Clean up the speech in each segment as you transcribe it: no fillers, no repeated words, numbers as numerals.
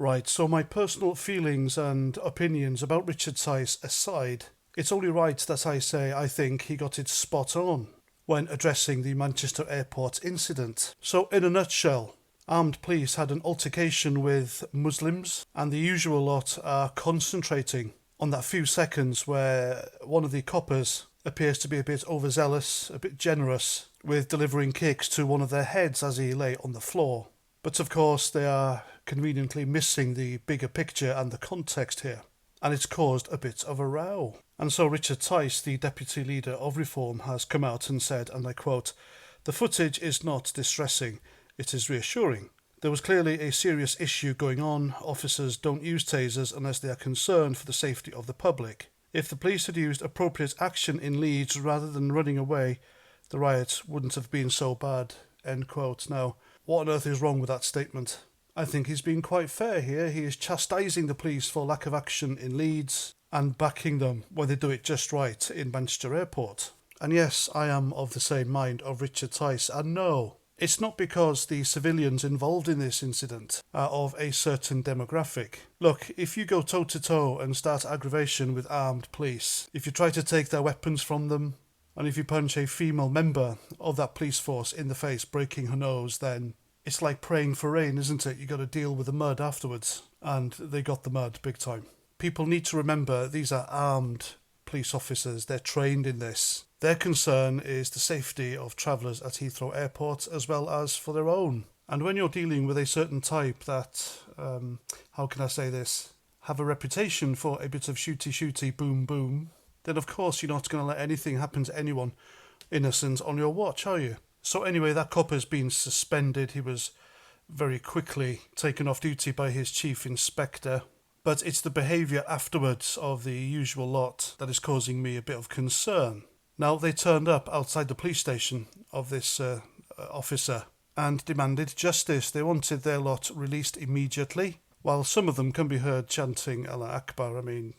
Right, so my personal feelings and opinions about Richard Tice aside, it's only right that I say I think he got it spot on when addressing the Manchester Airport incident. So in a nutshell, armed police had an altercation with Muslims, and the usual lot are concentrating on that few seconds where one of the coppers appears to be a bit overzealous, a bit generous, with delivering kicks to one of their heads as he lay on the floor. But of course they are conveniently missing the bigger picture and the context here, and it's caused a bit of a row. And so Richard Tice, the Deputy Leader of Reform, has come out and said, and I quote, "The footage is not distressing, it is reassuring. There was clearly a serious issue going on. Officers don't use tasers unless they are concerned for the safety of the public. If the police had used appropriate action in Leeds rather than running away, the riot wouldn't have been so bad." End quote. Now, what on earth is wrong with that statement? I think he's being quite fair here. He is chastising the police for lack of action in Leeds and backing them when they do it just right in Manchester Airport. And yes, I am of the same mind of Richard Tice, and no, it's not because the civilians involved in this incident are of a certain demographic. Look, if you go toe-to-toe and start aggravation with armed police, if you try to take their weapons from them, and if you punch a female member of that police force in the face, breaking her nose, then it's like praying for rain, isn't it? You got to deal with the mud afterwards. And they got the mud big time. People need to remember these are armed police officers. They're trained in this. Their concern is the safety of travellers at Heathrow Airport as well as for their own. And when you're dealing with a certain type that, how can I say this, have a reputation for a bit of shooty, boom, boom, then of course you're not going to let anything happen to anyone innocent on your watch, are you? So anyway, that copper's been suspended. He was very quickly taken off duty by his chief inspector. But it's the behaviour afterwards of the usual lot that is causing me a bit of concern. Now, they turned up outside the police station of this officer and demanded justice. They wanted their lot released immediately, while some of them can be heard chanting Allah Akbar. I mean,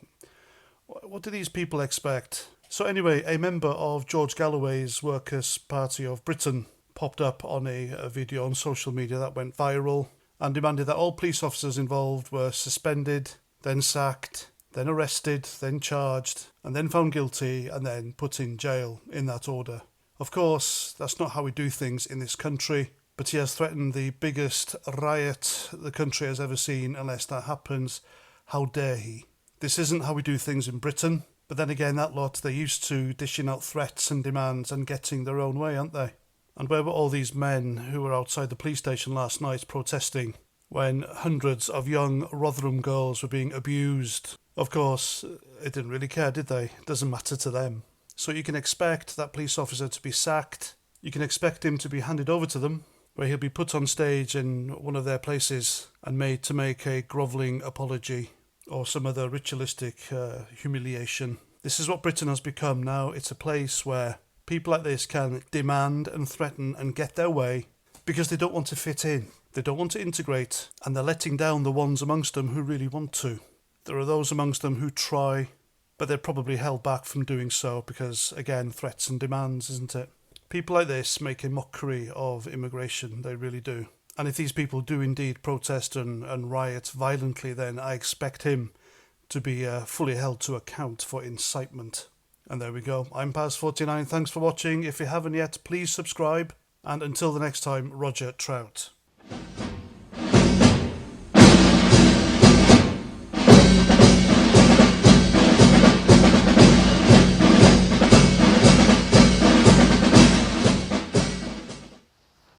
what do these people expect? So anyway, a member of George Galloway's Workers' Party of Britain popped up on a video on social media that went viral and demanded that all police officers involved were suspended, then sacked, then arrested, then charged, and then found guilty, and then put in jail in that order. Of course, that's not how we do things in this country, but he has threatened the biggest riot the country has ever seen unless that happens. How dare he? This isn't how we do things in Britain. But then again, that lot, they're used to dishing out threats and demands and getting their own way, aren't they? And where were all these men who were outside the police station last night protesting when hundreds of young Rotherham girls were being abused? Of course, it didn't really care, did they? It doesn't matter to them. So you can expect that police officer to be sacked. You can expect him to be handed over to them, where he'll be put on stage in one of their places and made to make a grovelling apology or some other ritualistic humiliation. This is what Britain has become now. It's a place where people like this can demand and threaten and get their way because they don't want to fit in. They don't want to integrate, and they're letting down the ones amongst them who really want to. There are those amongst them who try, but they're probably held back from doing so because, again, threats and demands, isn't it? People like this make a mockery of immigration. They really do. And if these people do indeed protest and riot violently, then I expect him to be fully held to account for incitement. And there we go. I'm Paz49. Thanks for watching. If you haven't yet, please subscribe. And until the next time, Roger Trout.